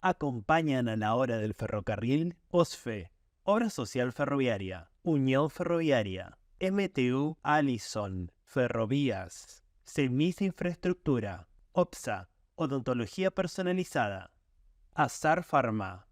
Acompañan a la hora del ferrocarril OSFE, Obra Social Ferroviaria, Unión Ferroviaria, MTU Allison, Ferrovías, Semisa Infraestructura, OPSA, Odontología Personalizada, Azar Pharma.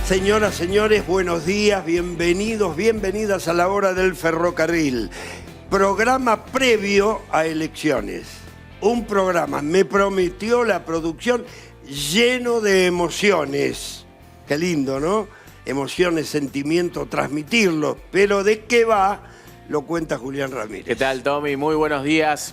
Señoras, señores, buenos días, bienvenidos, bienvenidas a la hora del ferrocarril. Programa previo a elecciones. Un programa, me prometió la producción, lleno de emociones. Qué lindo, ¿no? Emociones, sentimientos, transmitirlo. Pero ¿de qué va? Lo cuenta Julián Ramírez. ¿Qué tal, Tommy? Muy buenos días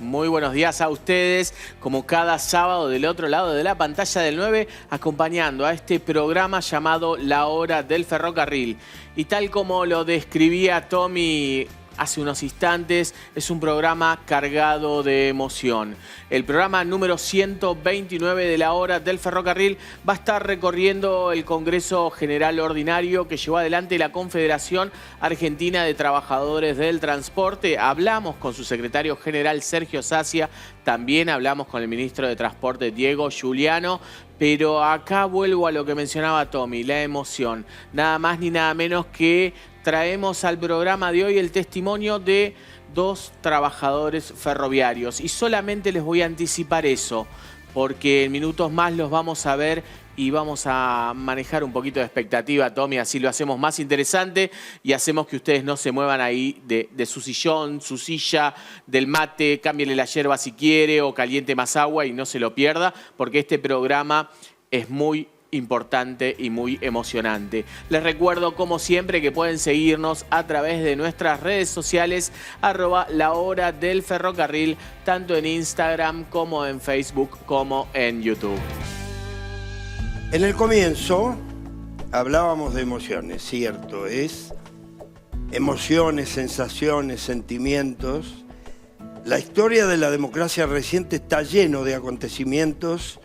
a ustedes, como cada sábado del otro lado de la pantalla del 9, acompañando a este programa llamado La Hora del Ferrocarril. Y tal como lo describía Tommy hace unos instantes, es un programa cargado de emoción. El programa número 129 de La Hora del Ferrocarril va a estar recorriendo el Congreso General Ordinario que llevó adelante la Confederación Argentina de Trabajadores del Transporte. Hablamos con su secretario general Sergio Sacia, también hablamos con el ministro de Transporte Diego Giuliano. Pero acá vuelvo a lo que mencionaba Tommy, la emoción. Nada más ni nada menos que traemos al programa de hoy el testimonio de dos trabajadores ferroviarios. Y solamente les voy a anticipar eso, porque en minutos más los vamos a ver y vamos a manejar un poquito de expectativa, Tommy, así lo hacemos más interesante y hacemos que ustedes no se muevan ahí de su sillón, su silla, del mate, cámbiale la yerba si quiere o caliente más agua y no se lo pierda, porque este programa es muy importante y muy emocionante. Les recuerdo, como siempre, que pueden seguirnos a través de nuestras redes sociales, @lahoradelferrocarril, tanto en Instagram como en Facebook como en YouTube. En el comienzo hablábamos de emociones, cierto es. Emociones, sensaciones, sentimientos. La historia de la democracia reciente está lleno de acontecimientos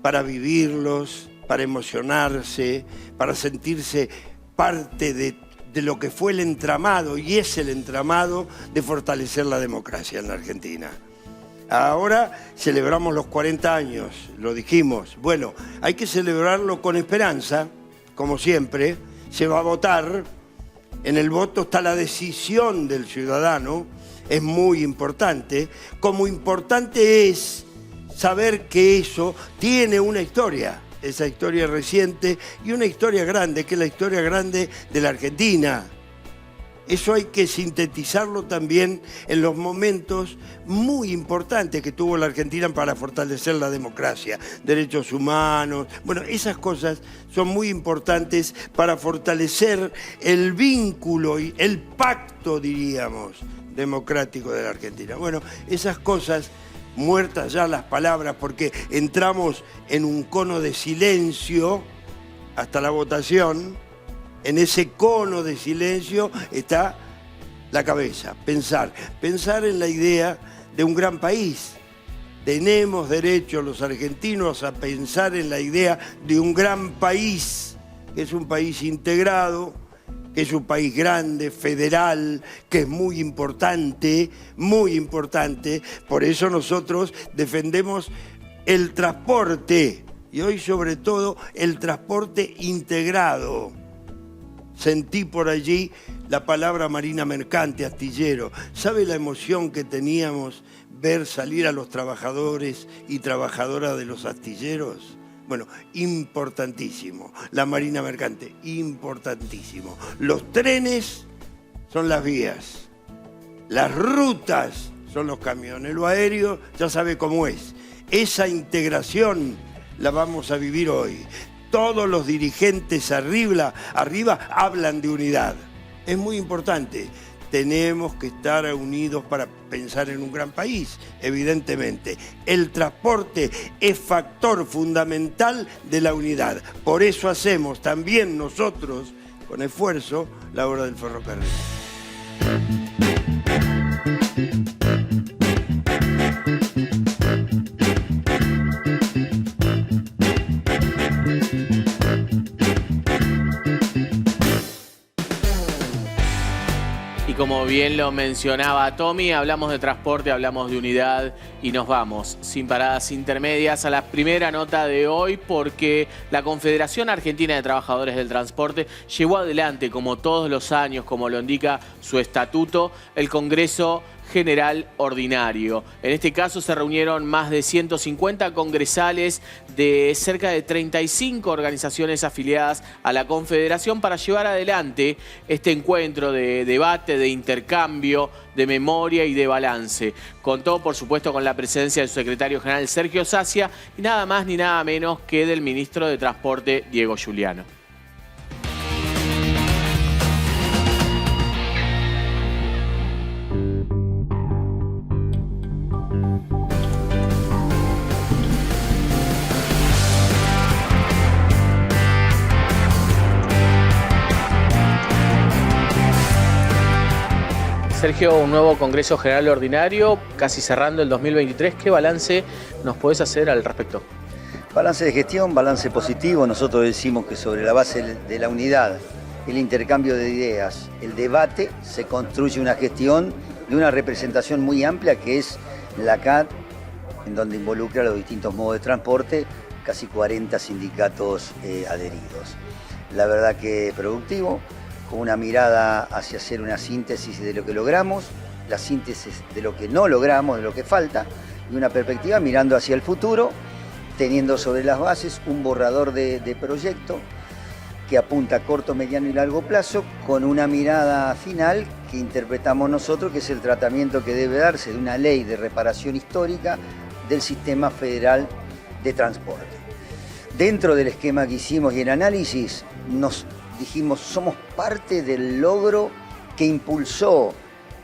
para vivirlos, para emocionarse, para sentirse parte de lo que fue el entramado, y es el entramado de fortalecer la democracia en la Argentina. Ahora celebramos los 40 años, lo dijimos. Bueno, hay que celebrarlo con esperanza, como siempre. Se va a votar. En el voto está la decisión del ciudadano. Es muy importante. Como importante es saber que eso tiene una historia. Esa historia reciente y una historia grande, que es la historia grande de la Argentina. Eso hay que sintetizarlo también en los momentos muy importantes que tuvo la Argentina para fortalecer la democracia, derechos humanos. Bueno, esas cosas son muy importantes para fortalecer el vínculo y el pacto, diríamos, democrático de la Argentina. Bueno, esas cosas, muertas ya las palabras, porque entramos en un cono de silencio hasta la votación. En ese cono de silencio está la cabeza, pensar en la idea de un gran país. Tenemos derecho los argentinos a pensar en la idea de un gran país, que es un país integrado, que es un país grande, federal, que es muy importante, muy importante. Por eso nosotros defendemos el transporte, y hoy sobre todo el transporte integrado. Sentí por allí la palabra marina mercante, astillero. ¿Sabe la emoción que teníamos ver salir a los trabajadores y trabajadoras de los astilleros? Bueno, importantísimo. La Marina Mercante, importantísimo. Los trenes son las vías. Las rutas son los camiones. Lo aéreo ya sabe cómo es. Esa integración la vamos a vivir hoy. Todos los dirigentes arriba hablan de unidad. Es muy importante. Tenemos que estar unidos para pensar en un gran país, evidentemente. El transporte es factor fundamental de la unidad. Por eso hacemos también nosotros, con esfuerzo, la obra del ferrocarril. Como bien lo mencionaba Tommy, hablamos de transporte, hablamos de unidad y nos vamos sin paradas intermedias a la primera nota de hoy, porque la Confederación Argentina de Trabajadores del Transporte llevó adelante, como todos los años, como lo indica su estatuto, el Congreso General Ordinario. En este caso se reunieron más de 150 congresales de cerca de 35 organizaciones afiliadas a la Confederación para llevar adelante este encuentro de debate, de intercambio, de memoria y de balance. Contó, por supuesto, con la presencia del secretario general Sergio Sacia y nada más ni nada menos que del ministro de Transporte Diego Giuliano. Sergio, un nuevo Congreso General Ordinario, casi cerrando el 2023. ¿Qué balance nos podés hacer al respecto? Balance de gestión, balance positivo. Nosotros decimos que sobre la base de la unidad, el intercambio de ideas, el debate, se construye una gestión de una representación muy amplia que es la CAT, en donde involucra los distintos modos de transporte, casi 40 sindicatos adheridos. La verdad que productivo, con una mirada hacia hacer una síntesis de lo que logramos, la síntesis de lo que no logramos, de lo que falta, y una perspectiva mirando hacia el futuro, teniendo sobre las bases un borrador de proyecto que apunta a corto, mediano y largo plazo, con una mirada final que interpretamos nosotros, que es el tratamiento que debe darse de una ley de reparación histórica del sistema federal de transporte. Dentro del esquema que hicimos y el análisis, nos dijimos, somos parte del logro que impulsó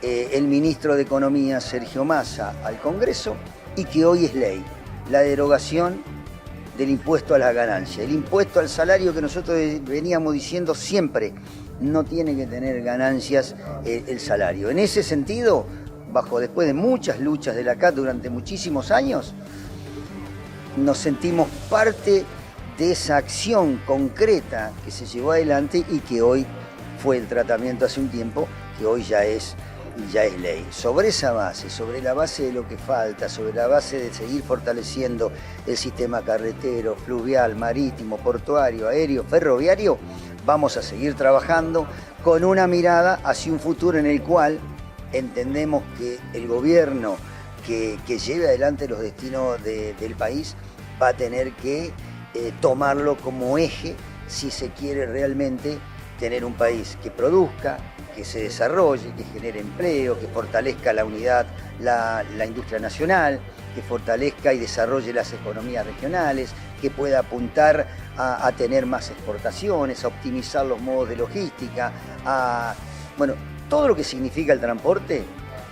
el ministro de Economía, Sergio Massa, al Congreso y que hoy es ley, la derogación del impuesto a la ganancia. El impuesto al salario que nosotros veníamos diciendo siempre, no tiene que tener ganancias el salario. En ese sentido, después de muchas luchas de la CAT durante muchísimos años, nos sentimos parte de esa acción concreta que se llevó adelante y que hoy fue el tratamiento hace un tiempo, que hoy ya es ley. Sobre esa base, sobre la base de lo que falta, sobre la base de seguir fortaleciendo el sistema carretero, fluvial, marítimo, portuario, aéreo, ferroviario, vamos a seguir trabajando con una mirada hacia un futuro en el cual entendemos que el gobierno que lleve adelante los destinos del país va a tener que tomarlo como eje si se quiere realmente tener un país que produzca, que se desarrolle, que genere empleo, que fortalezca la unidad, la industria nacional, que fortalezca y desarrolle las economías regionales, que pueda apuntar a tener más exportaciones, a optimizar los modos de logística, todo lo que significa el transporte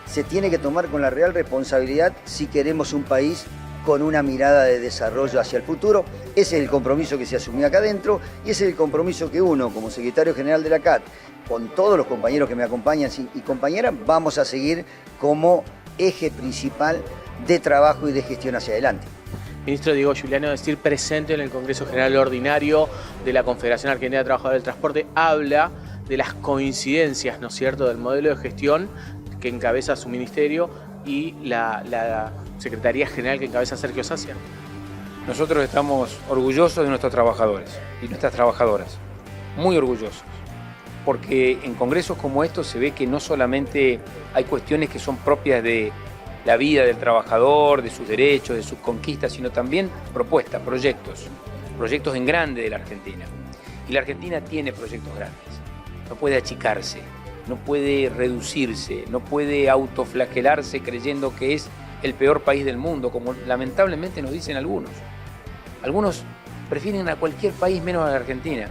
se tiene que tomar con la real responsabilidad si queremos un país con una mirada de desarrollo hacia el futuro. Ese es el compromiso que se asumió acá adentro y ese es el compromiso que uno, como secretario general de la CAT, con todos los compañeros que me acompañan y compañeras, vamos a seguir como eje principal de trabajo y de gestión hacia adelante. Ministro Diego Giuliano, decir presente en el Congreso General Ordinario de la Confederación Argentina de Trabajadores del Transporte, habla de las coincidencias, ¿no es cierto?, del modelo de gestión que encabeza su ministerio y la Secretaría General que encabeza Sergio Sacia. Nosotros estamos orgullosos de nuestros trabajadores y nuestras trabajadoras, muy orgullosos, porque en congresos como estos se ve que no solamente hay cuestiones que son propias de la vida del trabajador, de sus derechos, de sus conquistas, sino también propuestas, proyectos. proyectos en grande de la Argentina. Y la Argentina tiene proyectos grandes. No puede achicarse, no puede reducirse, no puede autoflagelarse creyendo que es el peor país del mundo, como lamentablemente nos dicen algunos. Algunos prefieren a cualquier país menos a la Argentina.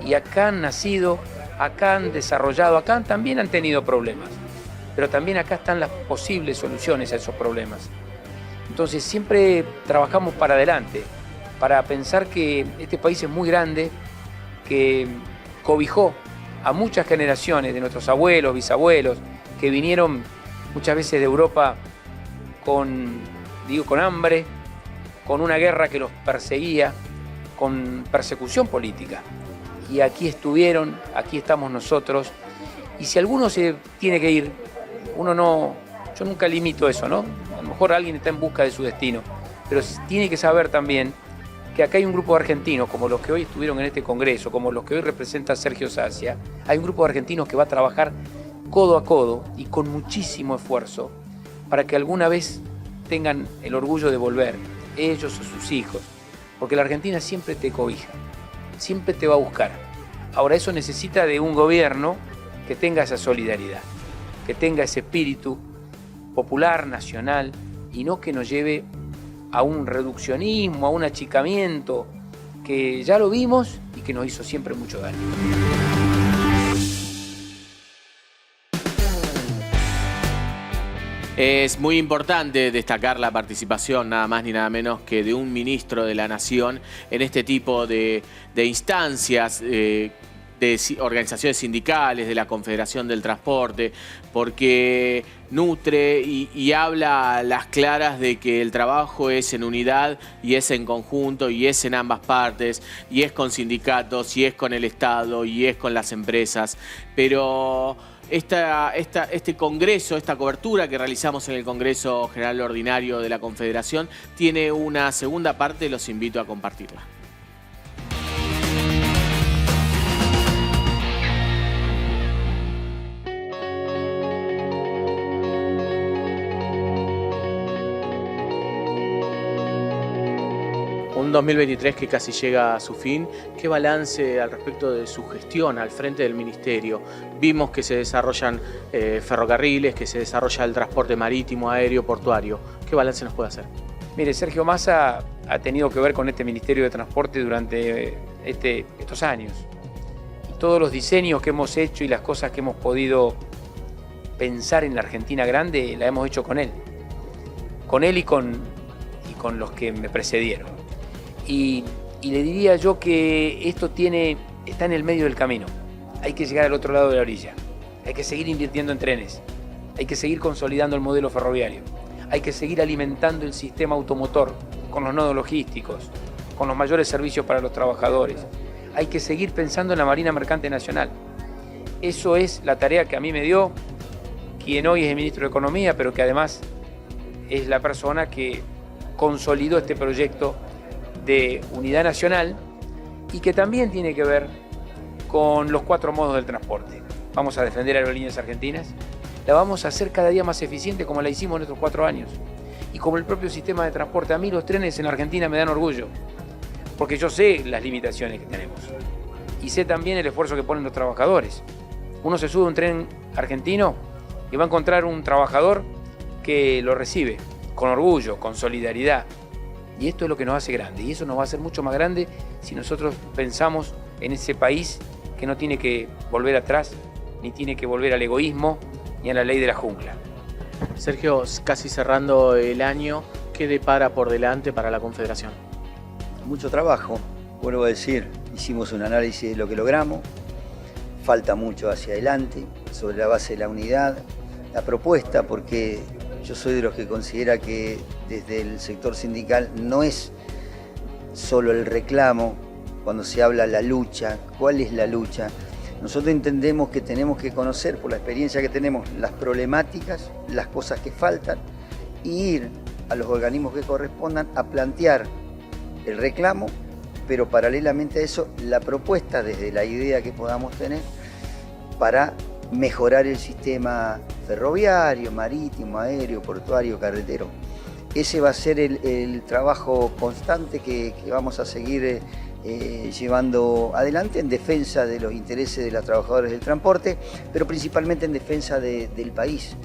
Y acá han nacido, acá han desarrollado, acá también han tenido problemas. Pero también acá están las posibles soluciones a esos problemas. Entonces siempre trabajamos para adelante, para pensar que este país es muy grande, que cobijó a muchas generaciones de nuestros abuelos, bisabuelos, que vinieron muchas veces de Europa con hambre, con una guerra que los perseguía, con persecución política. Y aquí estuvieron, aquí estamos nosotros. Y si alguno se tiene que ir, yo nunca limito eso, ¿no? A lo mejor alguien está en busca de su destino, pero tiene que saber también que acá hay un grupo de argentinos, como los que hoy estuvieron en este congreso, como los que hoy representa Sergio Sacia. Hay un grupo de argentinos que va a trabajar codo a codo y con muchísimo esfuerzo para que alguna vez tengan el orgullo de volver, ellos o sus hijos, porque la Argentina siempre te cobija, siempre te va a buscar. Ahora eso necesita de un gobierno que tenga esa solidaridad, que tenga ese espíritu popular, nacional, y no que nos lleve a un reduccionismo, a un achicamiento, que ya lo vimos y que nos hizo siempre mucho daño. Es muy importante destacar la participación, nada más ni nada menos que de un ministro de la Nación en este tipo de instancias, de organizaciones sindicales, de la Confederación del Transporte, porque nutre y habla a las claras de que el trabajo es en unidad y es en conjunto y es en ambas partes y es con sindicatos y es con el Estado y es con las empresas. Pero este congreso, esta cobertura que realizamos en el Congreso General Ordinario de la Confederación tiene una segunda parte, los invito a compartirla. Un 2023 que casi llega a su fin. ¿Qué balance al respecto de su gestión al frente del Ministerio? Vimos que se desarrollan ferrocarriles, que se desarrolla el transporte marítimo, aéreo, portuario. ¿Qué balance nos puede hacer? Mire, Sergio Massa ha tenido que ver con este Ministerio de Transporte durante estos años. Y todos los diseños que hemos hecho y las cosas que hemos podido pensar en la Argentina grande, la hemos hecho con él. Con él y con los que me precedieron. Y le diría yo que esto está en el medio del camino. Hay que llegar al otro lado de la orilla. Hay que seguir invirtiendo en trenes. Hay que seguir consolidando el modelo ferroviario. Hay que seguir alimentando el sistema automotor con los nodos logísticos, con los mayores servicios para los trabajadores. Hay que seguir pensando en la Marina Mercante Nacional. Eso es la tarea que a mí me dio quien hoy es el ministro de Economía, pero que además es la persona que consolidó este proyecto de unidad nacional y que también tiene que ver con los 4 modos del transporte. Vamos a defender a Aerolíneas Argentinas, la vamos a hacer cada día más eficiente como la hicimos en estos 4 años. Y como el propio sistema de transporte, a mí los trenes en la Argentina me dan orgullo, porque yo sé las limitaciones que tenemos y sé también el esfuerzo que ponen los trabajadores. Uno se sube a un tren argentino y va a encontrar un trabajador que lo recibe con orgullo, con solidaridad. Y esto es lo que nos hace grande, y eso nos va a hacer mucho más grande si nosotros pensamos en ese país que no tiene que volver atrás, ni tiene que volver al egoísmo, ni a la ley de la jungla. Sergio, casi cerrando el año, ¿qué depara por delante para la Confederación? Mucho trabajo, vuelvo a decir, hicimos un análisis de lo que logramos, falta mucho hacia adelante, sobre la base de la unidad, la propuesta, porque yo soy de los que considera que desde el sector sindical no es solo el reclamo, cuando se habla de la lucha, ¿cuál es la lucha? Nosotros entendemos que tenemos que conocer, por la experiencia que tenemos, las problemáticas, las cosas que faltan, y ir a los organismos que correspondan a plantear el reclamo, pero paralelamente a eso, la propuesta desde la idea que podamos tener para mejorar el sistema ferroviario, marítimo, aéreo, portuario, carretero. ese va a ser el trabajo constante que vamos a seguir llevando adelante en defensa de los intereses de los trabajadores del transporte, pero principalmente en defensa del país.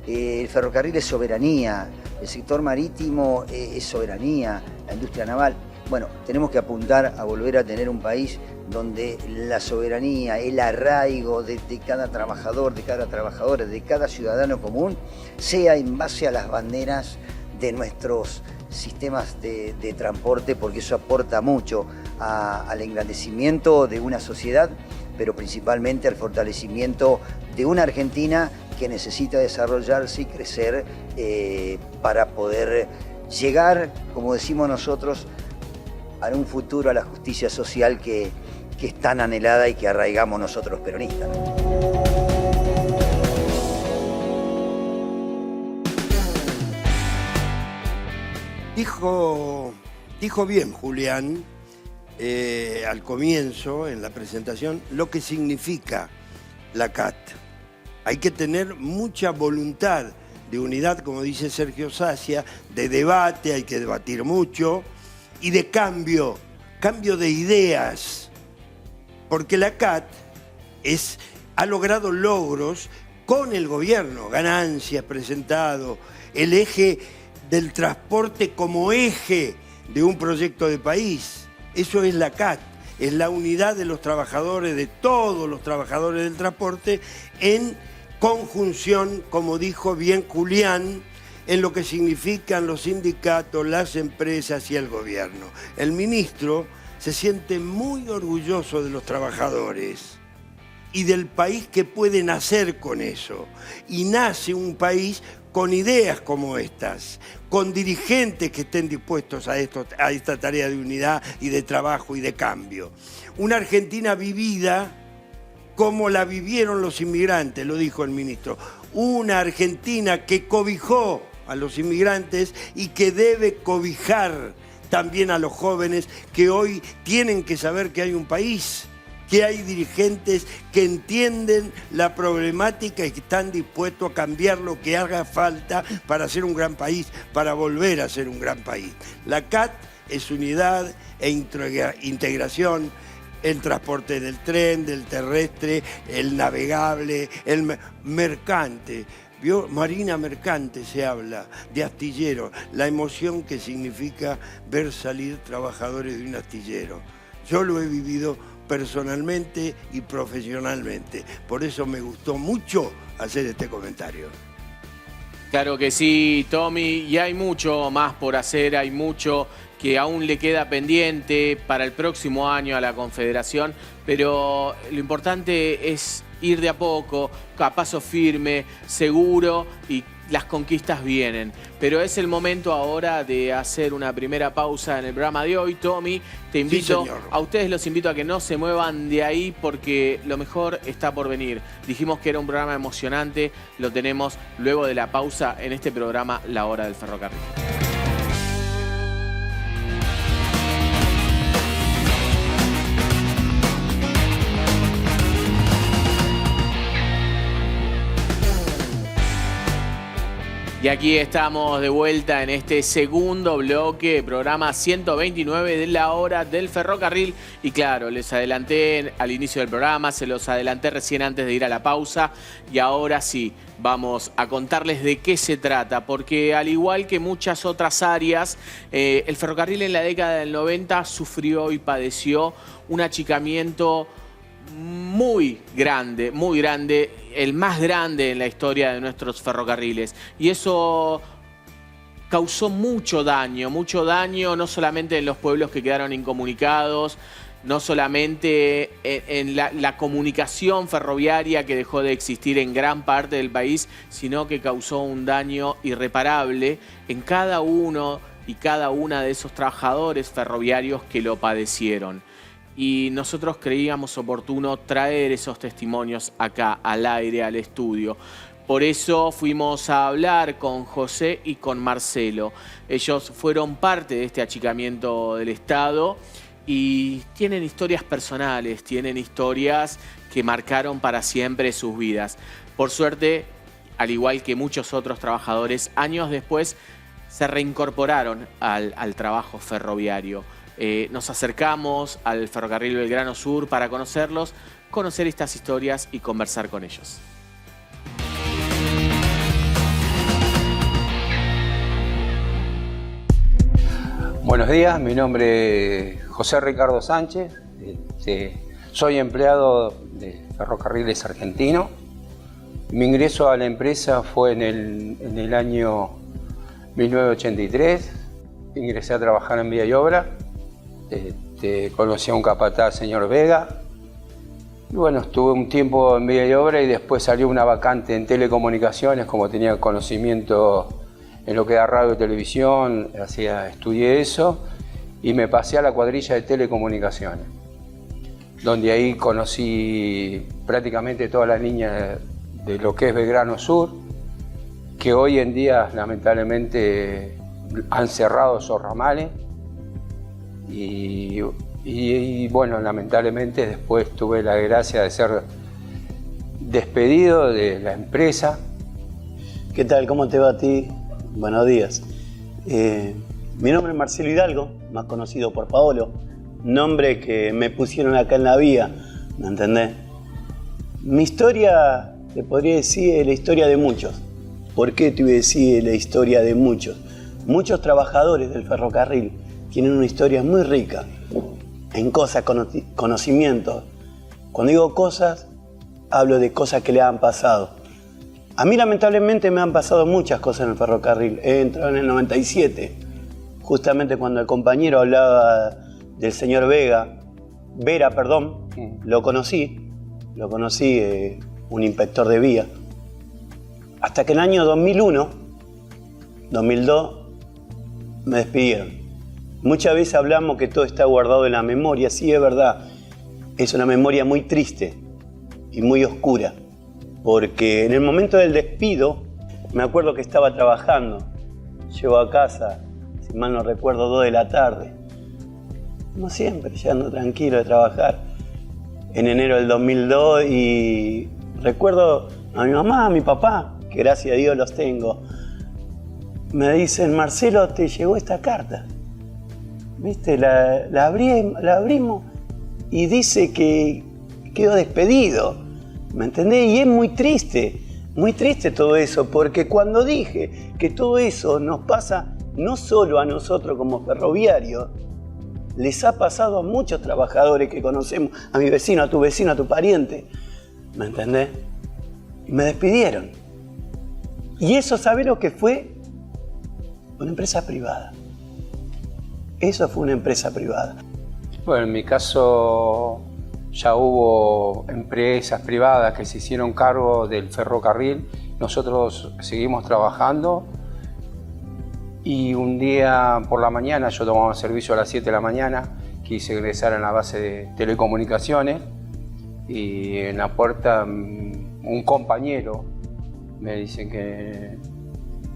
El ferrocarril es soberanía, el sector marítimo es soberanía, la industria naval. Bueno, tenemos que apuntar a volver a tener un país donde la soberanía, el arraigo de cada trabajador, de cada trabajadora, de cada ciudadano común, sea en base a las banderas de nuestros sistemas de transporte, porque eso aporta mucho al engrandecimiento de una sociedad, pero principalmente al fortalecimiento de una Argentina que necesita desarrollarse y crecer para poder llegar, como decimos nosotros, a un futuro, a la justicia social que es tan anhelada y que arraigamos nosotros los peronistas, ¿no? Dijo bien Julián al comienzo, en la presentación, lo que significa la CAT. Hay que tener mucha voluntad de unidad, como dice Sergio Sacia, de debate, hay que debatir mucho, y de cambio de ideas, porque la CAT ha logrado logros con el gobierno, ganancias presentado, el eje del transporte como eje de un proyecto de país. Eso es la CAT, es la unidad de los trabajadores, de todos los trabajadores del transporte, en conjunción, como dijo bien Julián, en lo que significan los sindicatos, las empresas y el gobierno. El ministro se siente muy orgulloso de los trabajadores y del país que puede nacer con eso. Y nace un país con ideas como estas, con dirigentes que estén dispuestos a esta tarea de unidad y de trabajo y de cambio. Una Argentina vivida como la vivieron los inmigrantes, lo dijo el ministro. Una Argentina que cobijó a los inmigrantes y que debe cobijar también a los jóvenes que hoy tienen que saber que hay un país, que hay dirigentes que entienden la problemática y que están dispuestos a cambiar lo que haga falta para ser un gran país, para volver a ser un gran país. La CAT es unidad e integración, el transporte del tren, del terrestre, el navegable, el mercante. ¿Vio? Marina mercante se habla, de astillero, la emoción que significa ver salir trabajadores de un astillero. Yo lo he vivido personalmente y profesionalmente. Por eso me gustó mucho hacer este comentario. Claro que sí, Tommy, y hay mucho más por hacer, hay mucho que aún le queda pendiente para el próximo año a la Confederación, pero lo importante es ir de a poco, a paso firme, seguro, y las conquistas vienen. Pero es el momento ahora de hacer una primera pausa en el programa de hoy. Tommy, te invito, sí, a ustedes los invito a que no se muevan de ahí porque lo mejor está por venir. Dijimos que era un programa emocionante, lo tenemos luego de la pausa en este programa La Hora del Ferrocarril. Y aquí estamos de vuelta en este segundo bloque, programa 129 de La Hora del Ferrocarril. Y claro, les adelanté al inicio del programa, se los adelanté recién antes de ir a la pausa. Y ahora sí, vamos a contarles de qué se trata. Porque al igual que muchas otras áreas, el ferrocarril en la década del 90 sufrió y padeció un achicamiento muy grande, el más grande en la historia de nuestros ferrocarriles. Y eso causó mucho daño, no solamente en los pueblos que quedaron incomunicados, no solamente en la comunicación ferroviaria que dejó de existir en gran parte del país, sino que causó un daño irreparable en cada uno y cada una de esos trabajadores ferroviarios que lo padecieron. Y nosotros creíamos oportuno traer esos testimonios acá, al aire, al estudio. Por eso fuimos a hablar con José y con Marcelo. Ellos fueron parte de este achicamiento del Estado y tienen historias personales, tienen historias que marcaron para siempre sus vidas. Por suerte, al igual que muchos otros trabajadores, años después se reincorporaron al trabajo ferroviario. Nos acercamos al Ferrocarril Belgrano Sur para conocerlos, conocer estas historias y conversar con ellos. Buenos días, mi nombre es José Ricardo Sánchez, soy empleado de Ferrocarriles Argentinos. Mi ingreso a la empresa fue en el año 1983, ingresé a trabajar en Vía y Obra, conocí a un capataz, señor Vega, y bueno, estuve un tiempo en Vía y Obra y después salió una vacante en telecomunicaciones, como tenía conocimiento en lo que era radio y televisión, estudié eso y me pasé a la cuadrilla de telecomunicaciones, donde ahí conocí prácticamente todas las líneas de lo que es Belgrano Sur, que hoy en día lamentablemente han cerrado esos ramales y bueno, lamentablemente después tuve la desgracia de ser despedido de la empresa. ¿Qué tal? ¿Cómo te va a ti? Buenos días. Mi nombre es Marcelo Hidalgo, más conocido por Paolo, nombre que me pusieron acá en la vía, ¿me entendés? Mi historia, te podría decir, es la historia de muchos. ¿Por qué te voy a decir la historia de muchos? Muchos trabajadores del ferrocarril tienen una historia muy rica en cosas, conocimientos. Cuando digo cosas, hablo de cosas que le han pasado. A mí lamentablemente me han pasado muchas cosas en el ferrocarril. He entrado en el 97, justamente cuando el compañero hablaba del señor Vera, lo conocí, un inspector de vía. Hasta que en el año 2001, 2002, me despidieron. Muchas veces hablamos que todo está guardado en la memoria, sí es verdad. Es una memoria muy triste y muy oscura. Porque en el momento del despido, me acuerdo que estaba trabajando. Llego a casa, si mal no recuerdo, 2 de la tarde. Como siempre, ya ando tranquilo de trabajar. En enero del 2002 y recuerdo a mi mamá, a mi papá, que gracias a Dios los tengo. Me dicen, Marcelo, te llegó esta carta. ¿Viste? La abrimos y dice que quedó despedido. ¿Me entendés? Y es muy triste todo eso, porque cuando dije que todo eso nos pasa no solo a nosotros como ferroviarios, les ha pasado a muchos trabajadores que conocemos, a mi vecino, a tu pariente, ¿me entendés? Y me despidieron. Y eso, ¿sabés lo que fue? Una empresa privada. Eso fue una empresa privada. Bueno, en mi caso ya hubo empresas privadas que se hicieron cargo del ferrocarril. Nosotros seguimos trabajando y un día por la mañana, yo tomaba servicio a las 7 de la mañana, quise ingresar en la base de telecomunicaciones y en la puerta un compañero me dice que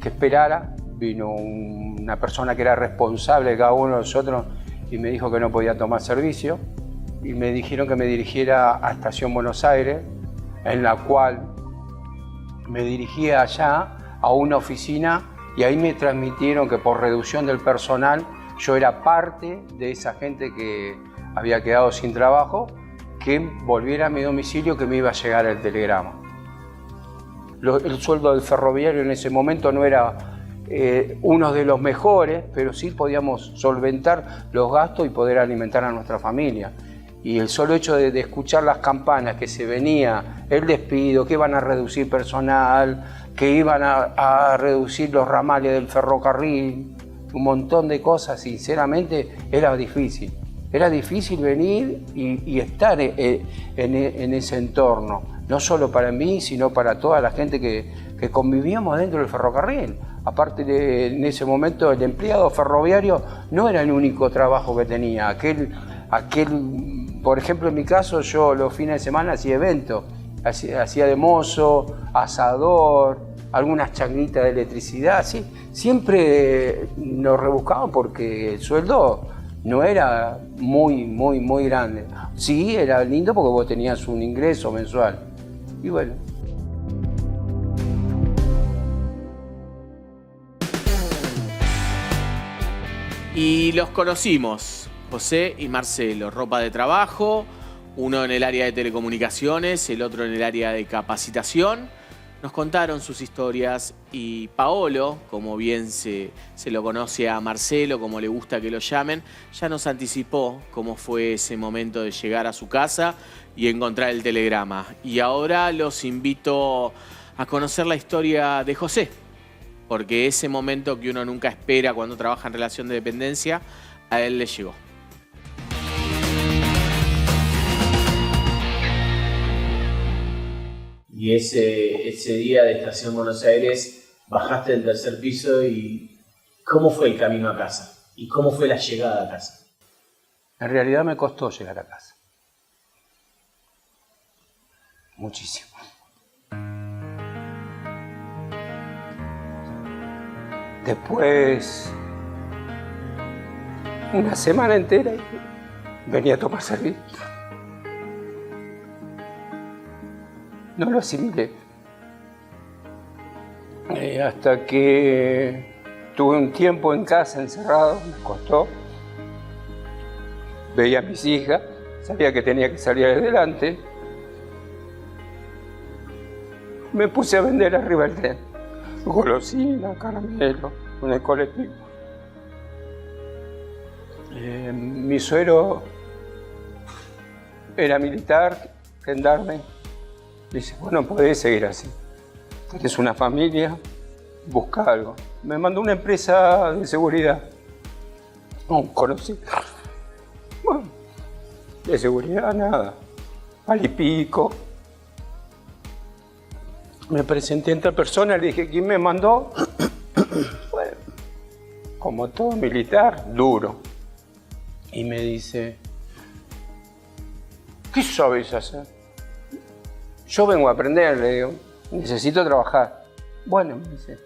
esperara. Vino una persona que era responsable de cada uno de nosotros y me dijo que no podía tomar servicio. Y me dijeron que me dirigiera a Estación Buenos Aires, en la cual me dirigía allá a una oficina y ahí me transmitieron que por reducción del personal yo era parte de esa gente que había quedado sin trabajo, que volviera a mi domicilio, que me iba a llegar el telegrama. El sueldo del ferroviario en ese momento no era uno de los mejores, pero sí podíamos solventar los gastos y poder alimentar a nuestra familia. Y el solo hecho de escuchar las campanas que se venía el despido, que iban a reducir personal, que iban a reducir los ramales del ferrocarril, un montón de cosas, sinceramente era difícil. Era difícil venir y estar en ese entorno, no solo para mí, sino para toda la gente que convivíamos dentro del ferrocarril. Aparte en ese momento el empleado ferroviario no era el único trabajo que tenía. Por ejemplo, en mi caso, yo los fines de semana hacía eventos, hacía de mozo, asador, algunas changuitas de electricidad, ¿sí? Siempre nos rebuscaban porque el sueldo no era muy grande. Sí, era lindo porque vos tenías un ingreso mensual. Y bueno. Y los conocimos, José y Marcelo, ropa de trabajo, uno en el área de telecomunicaciones, el otro en el área de capacitación. Nos contaron sus historias y Paolo, como bien se lo conoce a Marcelo, como le gusta que lo llamen, ya nos anticipó cómo fue ese momento de llegar a su casa y encontrar el telegrama. Y ahora los invito a conocer la historia de José, porque ese momento que uno nunca espera cuando trabaja en relación de dependencia, a él le llegó. Y ese día de Estación Buenos Aires bajaste del tercer piso y ¿cómo fue el camino a casa? ¿Y cómo fue la llegada a casa? En realidad me costó llegar a casa. Muchísimo. Después, una semana entera, venía a tomar servicio. No lo asimilé. Hasta que tuve un tiempo en casa encerrado, me costó. Veía a mis hijas, sabía que tenía que salir adelante. Me puse a vender arriba del tren. Golosina, caramelo, en el colectivo. Mi suegro era militar, gendarme. Dice, bueno, podés seguir así. Tenés una familia, busca algo. Me mandó una empresa de seguridad. No, conocí. Bueno, de seguridad nada. Al y pico. Me presenté a otra persona, le dije, ¿quién me mandó? Bueno, como todo militar, duro. Y me dice, ¿qué sabes hacer? Yo vengo a aprender, le digo, necesito trabajar. Bueno, me dice,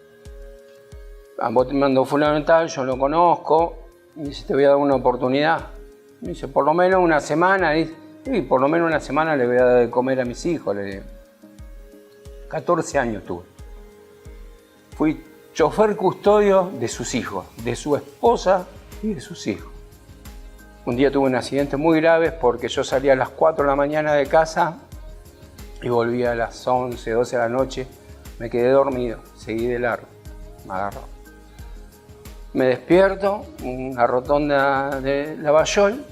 a vos te mandó fundamental, yo lo conozco, me dice, te voy a dar una oportunidad. Me dice, por lo menos una semana, y por lo menos una semana le voy a dar de comer a mis hijos, le digo. 14 años tuve. Fui chofer custodio de sus hijos, de su esposa y de sus hijos. Un día tuve un accidente muy grave porque yo salía a las 4 de la mañana de casa y volví a las 11, 12 de la noche. Me quedé dormido, seguí de largo, me agarró. Me despierto, una rotonda de Lavallol,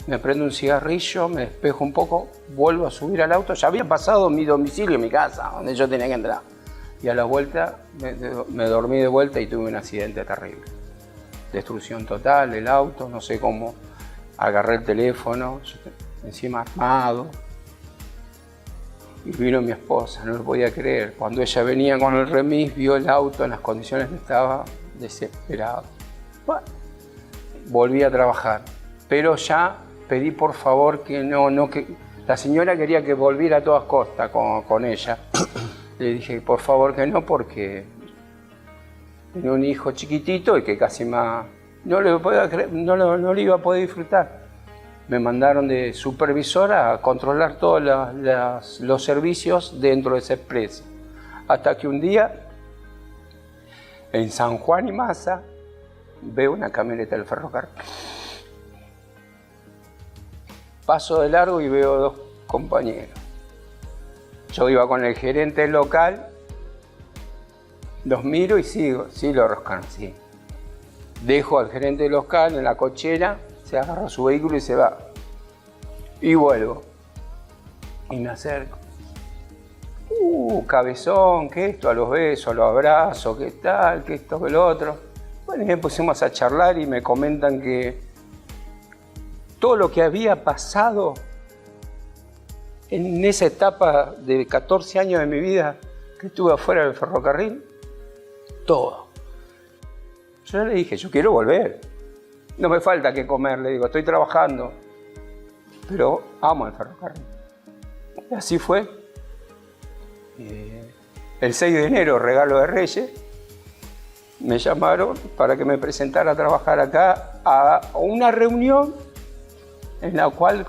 me prendo un cigarrillo, me despejo un poco, vuelvo a subir al auto. Ya había pasado mi domicilio, mi casa, donde yo tenía que entrar. Y a la vuelta me dormí de vuelta y tuve un accidente terrible. Destrucción total del auto, no sé cómo. Agarré el teléfono, encima armado. Y vino mi esposa, no lo podía creer. Cuando ella venía con el remis, vio el auto en las condiciones que estaba, desesperado. Bueno, volví a trabajar, pero ya pedí por favor que no, que la señora quería que volviera a todas costas con ella. Le dije, por favor que no, porque tenía un hijo chiquitito y que casi más no le iba a poder disfrutar. Me mandaron de supervisora a controlar todos los servicios dentro de esa empresa. Hasta que un día, en San Juan y Masa, veo una camioneta del ferrocarril. Paso de largo y veo dos compañeros. Yo iba con el gerente local, los miro y sigo, sí lo reconocí. Dejo al gerente local en la cochera, se agarra su vehículo y se va. Y vuelvo. Y me acerco. Cabezón, que esto, a los besos, a los abrazos, qué tal, que esto, que lo otro. Bueno, y me pusimos a charlar y me comentan que todo lo que había pasado en esa etapa de 14 años de mi vida que estuve afuera del ferrocarril, todo. Yo le dije, yo quiero volver. No me falta que comer, le digo, estoy trabajando, pero amo el ferrocarril. Y así fue. El 6 de enero, regalo de Reyes, me llamaron para que me presentara a trabajar acá a una reunión en la cual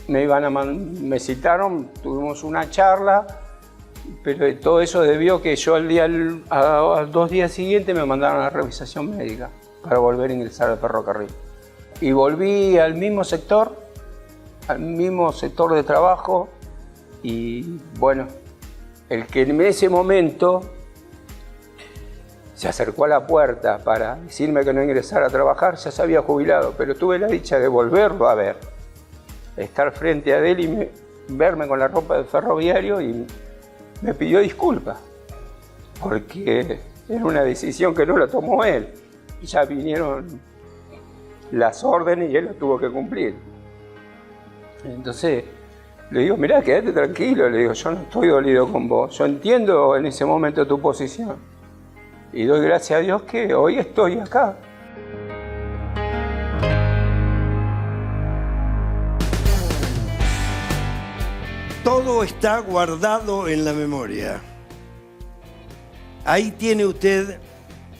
me citaron, tuvimos una charla, pero todo eso debió que yo a los 2 días siguientes me mandaron a la revisación médica. para volver a ingresar al ferrocarril. Y volví al mismo sector de trabajo, y bueno, el que en ese momento se acercó a la puerta para decirme que no ingresara a trabajar ya se había jubilado, pero tuve la dicha de volverlo a ver, estar frente a él y verme con la ropa del ferroviario, y me pidió disculpas, porque era una decisión que no la tomó él. Ya vinieron las órdenes y él las tuvo que cumplir. Entonces le digo, mirá, quédate tranquilo, le digo, yo no estoy dolido con vos, yo entiendo en ese momento tu posición y doy gracias a Dios que hoy estoy acá. Todo está guardado en la memoria. Ahí tiene usted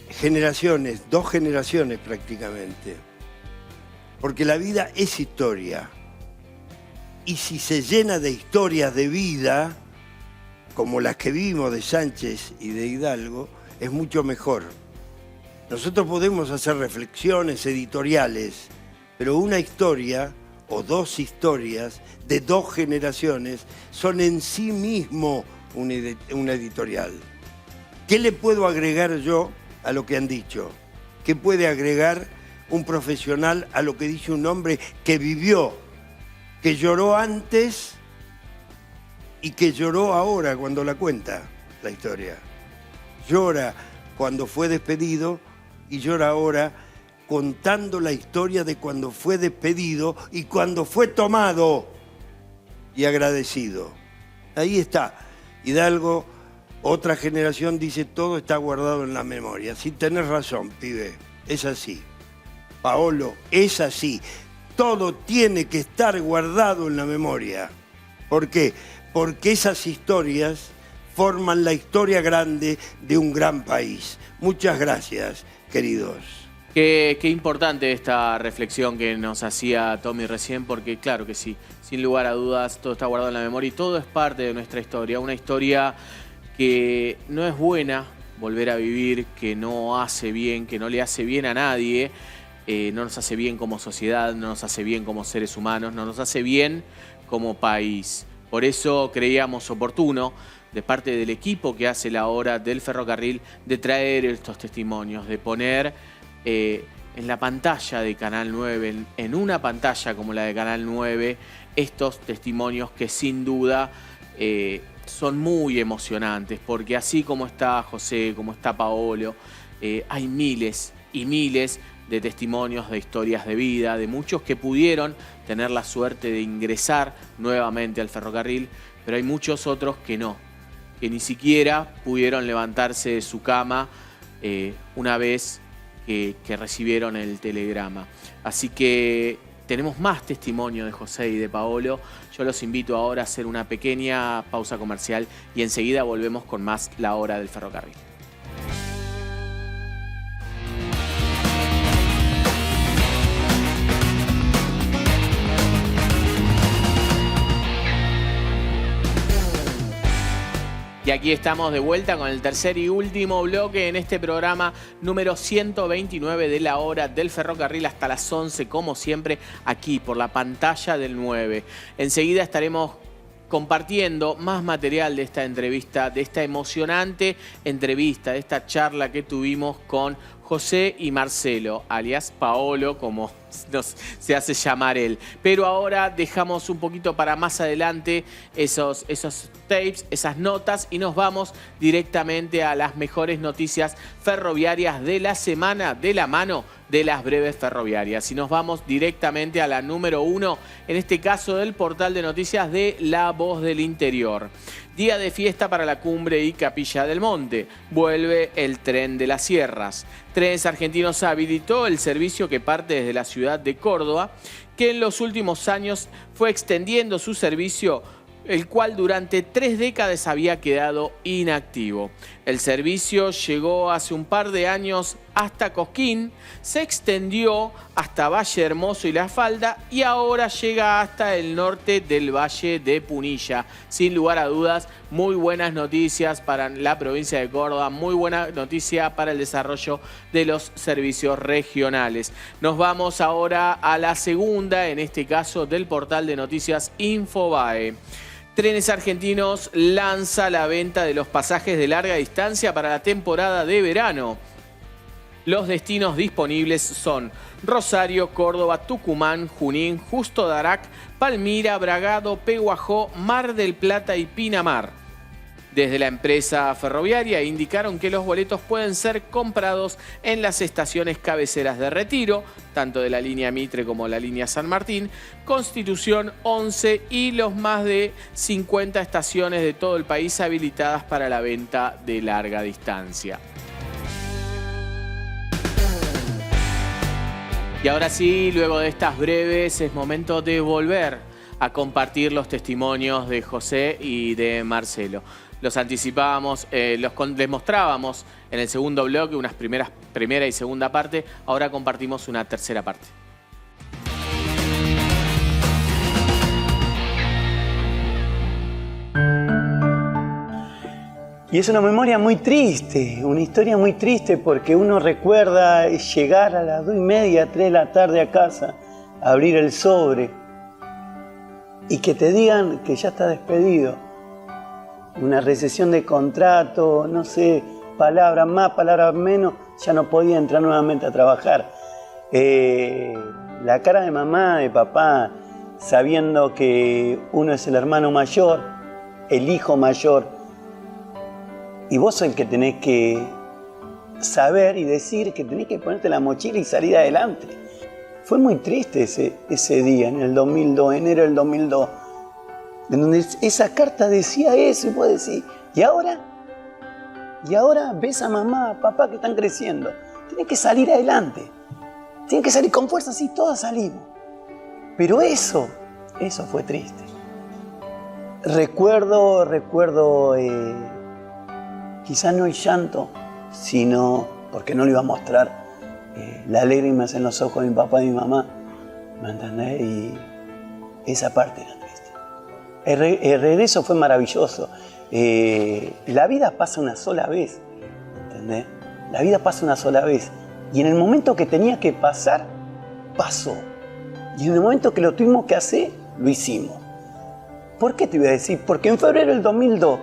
generaciones, 2 generaciones prácticamente. Porque la vida es historia. Y si se llena de historias de vida, como las que vimos de Sánchez y de Hidalgo, es mucho mejor. Nosotros podemos hacer reflexiones editoriales, pero una historia o 2 historias de 2 generaciones son en sí mismo una editorial. ¿Qué le puedo agregar yo a lo que han dicho? ¿Qué puede agregar un profesional a lo que dice un hombre que vivió, que lloró antes y que lloró ahora cuando la cuenta la historia? Llora cuando fue despedido y llora ahora contando la historia de cuando fue despedido y cuando fue tomado y agradecido. Ahí está. Hidalgo, otra generación, dice todo está guardado en la memoria. Sí, tenés razón, pibe, es así. Paolo, es así. Todo tiene que estar guardado en la memoria. ¿Por qué? Porque esas historias forman la historia grande de un gran país. Muchas gracias, queridos. Qué importante esta reflexión que nos hacía Tommy recién, porque claro que sí, sin lugar a dudas, todo está guardado en la memoria y todo es parte de nuestra historia. Una historia que no es buena volver a vivir, que no hace bien, que no le hace bien a nadie, no nos hace bien como sociedad, no nos hace bien como seres humanos, no nos hace bien como país. Por eso creíamos oportuno, de parte del equipo que hace la hora del ferrocarril, de traer estos testimonios, de poner en la pantalla de Canal 9, en una pantalla como la de Canal 9, estos testimonios que sin duda son muy emocionantes, porque así como está José, como está Paolo, hay miles y miles de testimonios de historias de vida, de muchos que pudieron tener la suerte de ingresar nuevamente al ferrocarril, pero hay muchos otros que no, que ni siquiera pudieron levantarse de su cama una vez que recibieron el telegrama. Así que tenemos más testimonio de José y de Paolo. Yo los invito ahora a hacer una pequeña pausa comercial y enseguida volvemos con más La Hora del Ferrocarril. Y aquí estamos de vuelta con el tercer y último bloque en este programa número 129 de La Hora del Ferrocarril, hasta las 11, como siempre, aquí por la pantalla del 9. Enseguida estaremos compartiendo más material de esta entrevista, de esta emocionante entrevista, de esta charla que tuvimos con José y Marcelo, alias Paolo, como se hace llamar él. Pero ahora dejamos un poquito para más adelante esos tapes, esas notas, y nos vamos directamente a las mejores noticias ferroviarias de la semana, de la mano de las breves ferroviarias. Y nos vamos directamente a la número 1, en este caso del portal de noticias de La Voz del Interior. Día de fiesta para la Cumbre y Capilla del Monte. Vuelve el tren de las sierras. Trenes Argentinos habilitó el servicio que parte desde la ciudad de Córdoba, que en los últimos años fue extendiendo su servicio, el cual durante 3 décadas había quedado inactivo. El servicio llegó hace un par de años hasta Cosquín, se extendió hasta Valle Hermoso y La Falda y ahora llega hasta el norte del Valle de Punilla. Sin lugar a dudas, muy buenas noticias para la provincia de Córdoba, muy buena noticia para el desarrollo de los servicios regionales. Nos vamos ahora a la segunda, en este caso del portal de noticias Infobae. Trenes Argentinos lanza la venta de los pasajes de larga distancia para la temporada de verano. Los destinos disponibles son Rosario, Córdoba, Tucumán, Junín, Justo Darac, Palmira, Bragado, Pehuajó, Mar del Plata y Pinamar. Desde la empresa ferroviaria indicaron que los boletos pueden ser comprados en las estaciones cabeceras de Retiro, tanto de la línea Mitre como la línea San Martín, Constitución 11 y los más de 50 estaciones de todo el país habilitadas para la venta de larga distancia. Y ahora sí, luego de estas breves, es momento de volver a compartir los testimonios de José y de Marcelo. Los anticipábamos, les mostrábamos en el segundo bloque unas primera y segunda parte. Ahora compartimos una tercera parte. Y es una memoria muy triste, una historia muy triste, porque uno recuerda llegar a las 2:30, 3 de la tarde a casa, abrir el sobre y que te digan que ya está despedido. Una recesión de contrato, no sé, palabras más, palabras menos, ya no podía entrar nuevamente a trabajar. La cara de mamá, de papá, sabiendo que uno es el hermano mayor, el hijo mayor, y vos sos el que tenés que saber y decir que tenés que ponerte la mochila y salir adelante. Fue muy triste ese día, en el 2002, enero del 2002. En donde esa carta decía eso y vos decís, ¿y ahora? Y ahora ves a mamá, a papá que están creciendo. Tienen que salir adelante. Tienen que salir con fuerza, sí, todos salimos. Pero eso fue triste. Recuerdo, quizás no el llanto, sino, porque no lo iba a mostrar, las lágrimas en los ojos de mi papá y mi mamá. ¿Me entendés? Y esa parte era triste. El regreso fue maravilloso. La vida pasa una sola vez, ¿entendés? La vida pasa una sola vez. Y en el momento que tenía que pasar, pasó. Y en el momento que lo tuvimos que hacer, lo hicimos. ¿Por qué te voy a decir? Porque en febrero del 2002,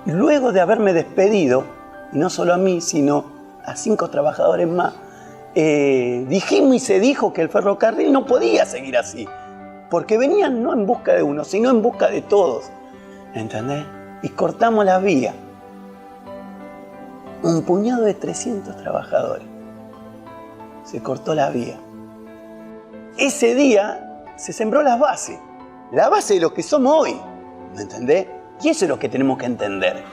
luego de haberme despedido, y no solo a mí, sino a 5 trabajadores más, dijimos y se dijo que el ferrocarril no podía seguir así. Porque venían no en busca de uno, sino en busca de todos. ¿Entendés? Y cortamos la vía. Un puñado de 300 trabajadores. Se cortó la vía. Ese día se sembró la base de lo que somos hoy. ¿Me entendés? Y eso es lo que tenemos que entender.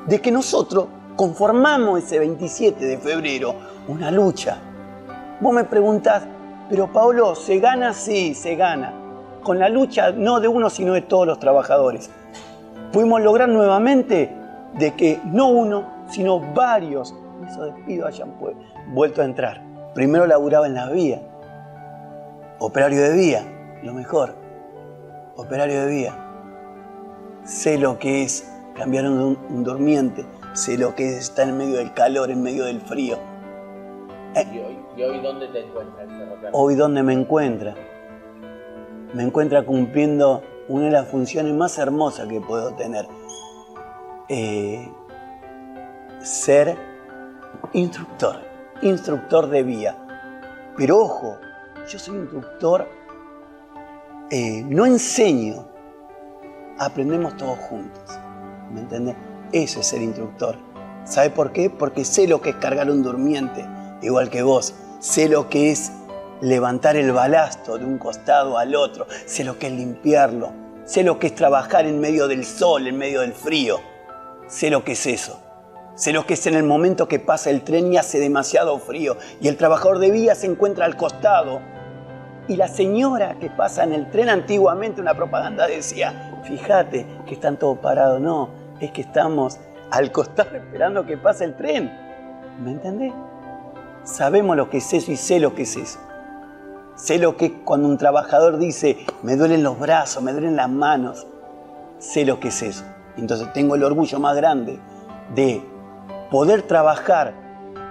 De que nosotros conformamos ese 27 de febrero una lucha. Vos me preguntás, pero Paolo, ¿se gana? Sí, se gana. Con la lucha no de uno, sino de todos los trabajadores. Pudimos lograr nuevamente de que no uno, sino varios de esos despidos hayan vuelto a entrar. Primero laburaba en la vía. Operario de vía, lo mejor. Operario de vía. Sé lo que es cambiar un durmiente. Sé lo que es estar en medio del calor, en medio del frío. ¿Y hoy dónde te encuentras, ferrocarril? Hoy dónde me encuentra. Me encuentra cumpliendo una de las funciones más hermosas que puedo tener. Ser instructor de vía. Pero ojo, yo soy instructor, no enseño, aprendemos todos juntos. ¿Me entendés? Ese es ser instructor. ¿Sabe por qué? Porque sé lo que es cargar un durmiente, igual que vos. Sé lo que es levantar el balasto de un costado al otro. Sé lo que es limpiarlo. Sé lo que es trabajar en medio del sol, en medio del frío. Sé lo que es eso. Sé lo que es en el momento que pasa el tren y hace demasiado frío y el trabajador de vía se encuentra al costado. Y la señora que pasa en el tren, antiguamente una propaganda decía, fíjate que están todos parados. No, es que estamos al costado esperando que pase el tren. ¿Me entendés? Sabemos lo que es eso y sé lo que es eso. Sé lo que es cuando un trabajador dice, me duelen los brazos, me duelen las manos. Sé lo que es eso. Entonces tengo el orgullo más grande de poder trabajar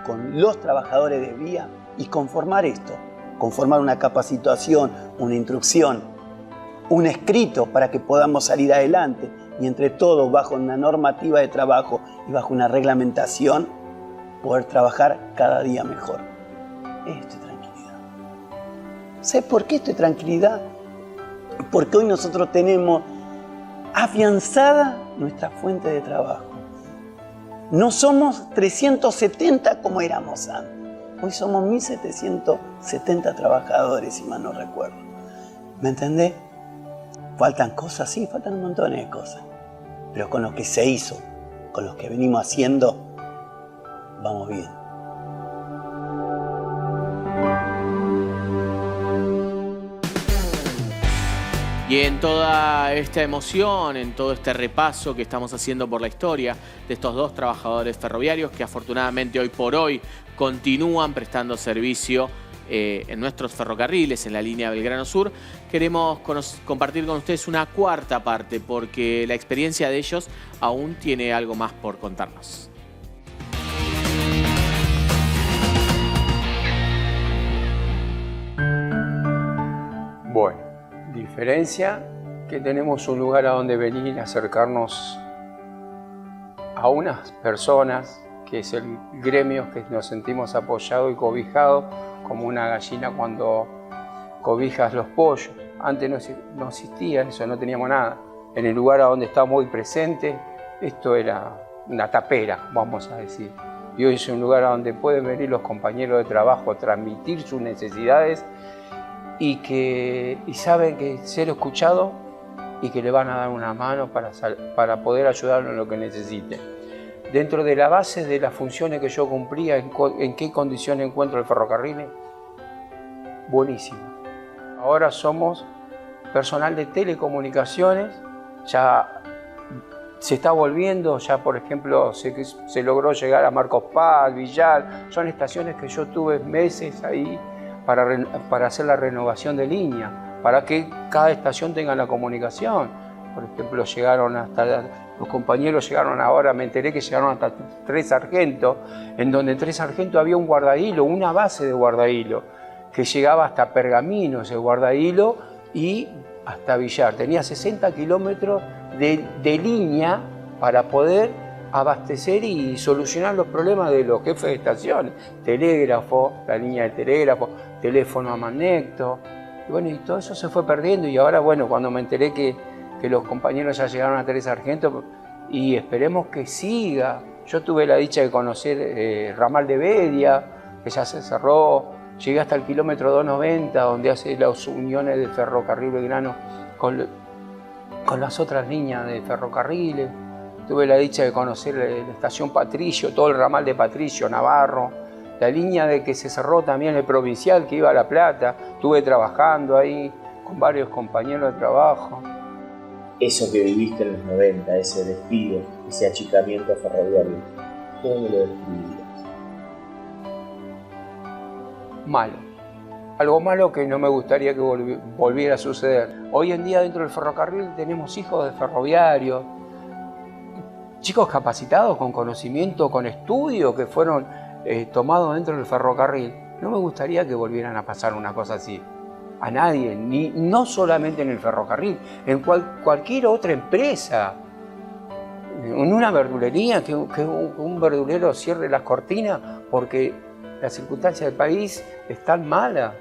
con los trabajadores de vía y conformar esto. Conformar una capacitación, una instrucción, un escrito para que podamos salir adelante y entre todos, bajo una normativa de trabajo y bajo una reglamentación, poder trabajar cada día mejor. Esto es tranquilidad. ¿Sabes por qué esto es tranquilidad? Porque hoy nosotros tenemos afianzada nuestra fuente de trabajo. No somos 370 como éramos antes. Hoy somos 1770 trabajadores, si mal no recuerdo. ¿Me entendés? ¿Faltan cosas? Sí, faltan un montón de cosas. Pero con lo que se hizo, con lo que venimos haciendo, vamos bien. Y en toda esta emoción, en todo este repaso que estamos haciendo por la historia de estos dos trabajadores ferroviarios que afortunadamente hoy por hoy continúan prestando servicio en nuestros ferrocarriles, en la línea Belgrano Sur, queremos compartir con ustedes una cuarta parte porque la experiencia de ellos aún tiene algo más por contarnos. Bueno, diferencia que tenemos un lugar a donde venir, acercarnos a unas personas que es el gremio que nos sentimos apoyados y cobijados como una gallina cuando cobijas los pollos. Antes no existía eso, no teníamos nada. En el lugar a donde estamos hoy presentes, esto era una tapera, vamos a decir. Y hoy es un lugar a donde pueden venir los compañeros de trabajo a transmitir sus necesidades y saben que ser escuchados y que le van a dar una mano para poder ayudarlo en lo que necesiten. Dentro de la base de las funciones que yo cumplía, ¿en qué condiciones encuentro el ferrocarril? Buenísimo. Ahora somos personal de telecomunicaciones, ya se está volviendo, ya por ejemplo se logró llegar a Marcos Paz, Villar, son estaciones que yo tuve meses ahí para hacer la renovación de línea, para que cada estación tenga la comunicación. Por ejemplo, los compañeros llegaron ahora, me enteré que llegaron hasta Tres Sargentos, en donde en Tres Sargentos había un guardahilo, una base de guardahilo, que llegaba hasta Pergamino, ese guardahilo, y hasta Villar. Tenía 60 kilómetros de línea para poder abastecer y solucionar los problemas de los jefes de estaciones. Telégrafo, la línea de telégrafo, teléfono a magneto. Y bueno, y todo eso se fue perdiendo y ahora, bueno, cuando me enteré que los compañeros ya llegaron a Tres Sargentos y esperemos que siga. Yo tuve la dicha de conocer Ramal de Bedia, que ya se cerró. Llegué hasta el kilómetro 290, donde hace las uniones de ferrocarril Belgrano con las otras líneas de ferrocarriles. Tuve la dicha de conocer la estación Patricio, todo el ramal de Patricio, Navarro, la línea de que se cerró también el provincial que iba a La Plata. Estuve trabajando ahí con varios compañeros de trabajo. Eso que viviste en los 90, ese despido, ese achicamiento ferroviario, ¿cómo lo describirías? Malo. Algo malo que no me gustaría que volviera a suceder. Hoy en día dentro del ferrocarril tenemos hijos de ferroviarios, chicos capacitados con conocimiento, con estudio que fueron tomados dentro del ferrocarril. No me gustaría que volvieran a pasar una cosa así. A nadie, no solamente en el ferrocarril, en cualquier otra empresa. En una verdulería, que un verdulero cierre las cortinas porque las circunstancias del país están malas.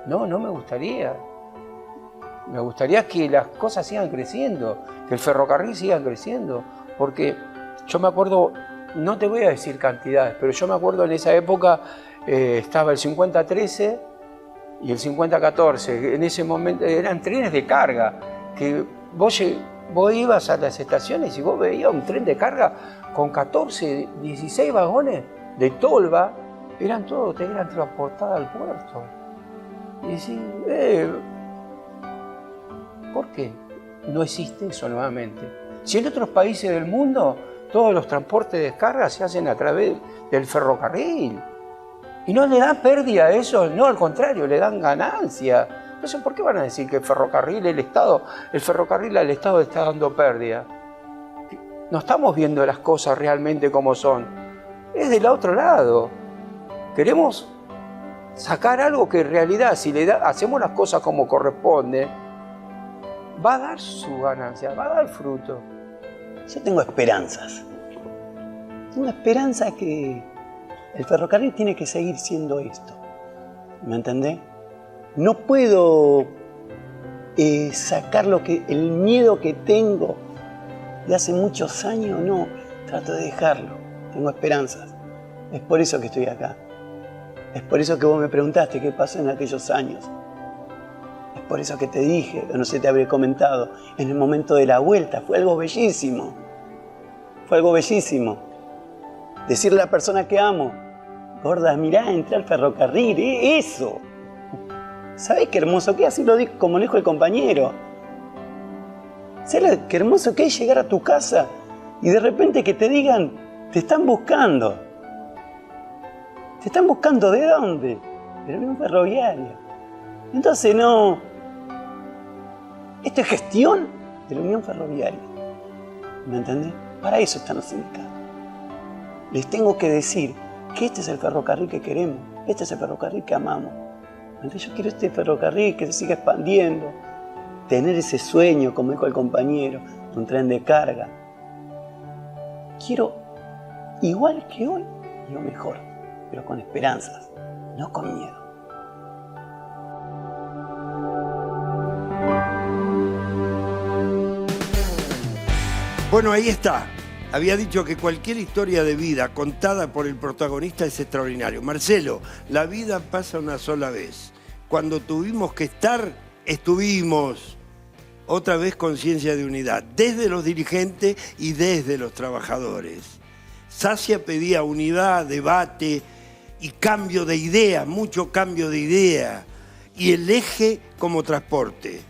No me gustaría. Me gustaría que las cosas sigan creciendo, que el ferrocarril siga creciendo. Porque yo me acuerdo, no te voy a decir cantidades, pero yo me acuerdo en esa época estaba el 5013 y el 5014. En ese momento eran trenes de carga, que vos ibas a las estaciones y vos veías un tren de carga con 14, 16 vagones de tolva, eran transportados al puerto. Y decís, ¿por qué no existe eso nuevamente? Si en otros países del mundo todos los transportes de descarga se hacen a través del ferrocarril. Y no le dan pérdida a eso, no, al contrario, le dan ganancia. Entonces, ¿por qué van a decir que el ferrocarril al Estado le está dando pérdida? No estamos viendo las cosas realmente como son. Es del otro lado. Queremos sacar algo que en realidad, si hacemos las cosas como corresponde, va a dar su ganancia, va a dar fruto. Yo tengo esperanzas. Tengo esperanza que el ferrocarril tiene que seguir siendo esto. ¿Me entendés? No puedo sacar el miedo que tengo de hace muchos años, no. Trato de dejarlo. Tengo esperanzas. Es por eso que estoy acá. Es por eso que vos me preguntaste qué pasó en aquellos años. Es por eso que te dije, no sé, te habré comentado, en el momento de la vuelta, fue algo bellísimo. Fue algo bellísimo. Decirle a la persona que amo, gorda, mirá, entré al ferrocarril, eso. ¿Sabés qué hermoso que es? Así lo dijo, como lo dijo el compañero. ¿Sabés qué hermoso que es llegar a tu casa y de repente que te digan, te están buscando? ¿Te están buscando de dónde? De la Unión Ferroviaria. Entonces no... Esto es gestión de la Unión Ferroviaria. ¿Me entendés? Para eso están los sindicatos. Les tengo que decir que este es el ferrocarril que queremos. Este es el ferrocarril que amamos. Yo quiero este ferrocarril que se siga expandiendo. Tener ese sueño, como dijo el compañero, de un tren de carga. Quiero, igual que hoy, lo mejor, pero con esperanzas, no con miedo. Bueno, ahí está. Había dicho que cualquier historia de vida contada por el protagonista es extraordinario. Marcelo, la vida pasa una sola vez. Cuando tuvimos que estar, estuvimos. Otra vez conciencia de unidad, desde los dirigentes y desde los trabajadores. Sacia pedía unidad, debate y cambio de idea, mucho cambio de idea. Y el eje como transporte.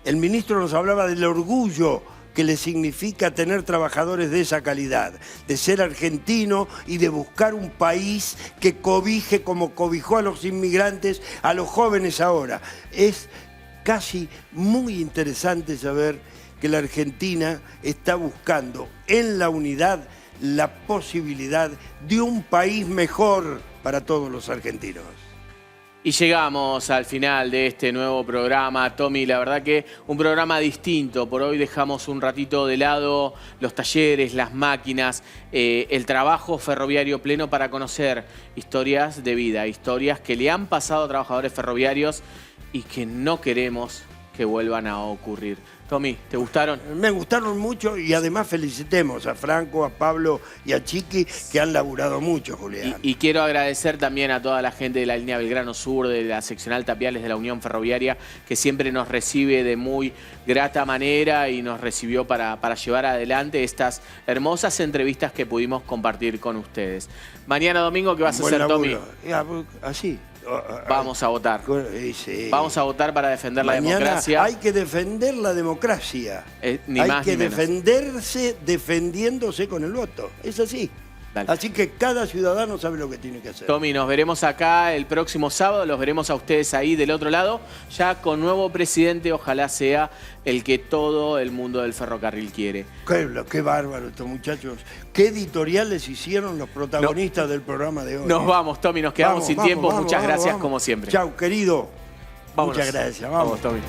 El ministro nos hablaba del orgullo que le significa tener trabajadores de esa calidad, de ser argentino y de buscar un país que cobije como cobijó a los inmigrantes, a los jóvenes ahora. Es casi muy interesante saber que la Argentina está buscando en la unidad la posibilidad de un país mejor para todos los argentinos. Y llegamos al final de este nuevo programa. Tommy, la verdad que un programa distinto. Por hoy dejamos un ratito de lado los talleres, las máquinas, el trabajo ferroviario pleno para conocer historias de vida, historias que le han pasado a trabajadores ferroviarios y que no queremos que vuelvan a ocurrir. Tommy, ¿te gustaron? Me gustaron mucho y además felicitemos a Franco, a Pablo y a Chiqui que han laburado mucho, Julián. Y quiero agradecer también a toda la gente de la línea Belgrano Sur, de la seccional Tapiales de la Unión Ferroviaria, que siempre nos recibe de muy grata manera y nos recibió para llevar adelante estas hermosas entrevistas que pudimos compartir con ustedes. Mañana domingo, ¿qué vas a hacer, Tommy? Así. Vamos a votar. Sí. Vamos a votar para defender la Mañana democracia. Hay que defender la democracia. Ni hay más que ni menos. defenderse defendiéndose con el voto. Es así. Dale. Así que cada ciudadano sabe lo que tiene que hacer. Tommy, nos veremos acá el próximo sábado, los veremos a ustedes ahí del otro lado, ya con nuevo presidente, ojalá sea el que todo el mundo del ferrocarril quiere. Qué bárbaro estos muchachos. Qué editoriales hicieron los protagonistas del programa de hoy. Nos vamos, Tommy, nos quedamos sin tiempo. Muchas gracias como siempre. Chau, querido. Vámonos. Muchas gracias. Vamos, Tommy.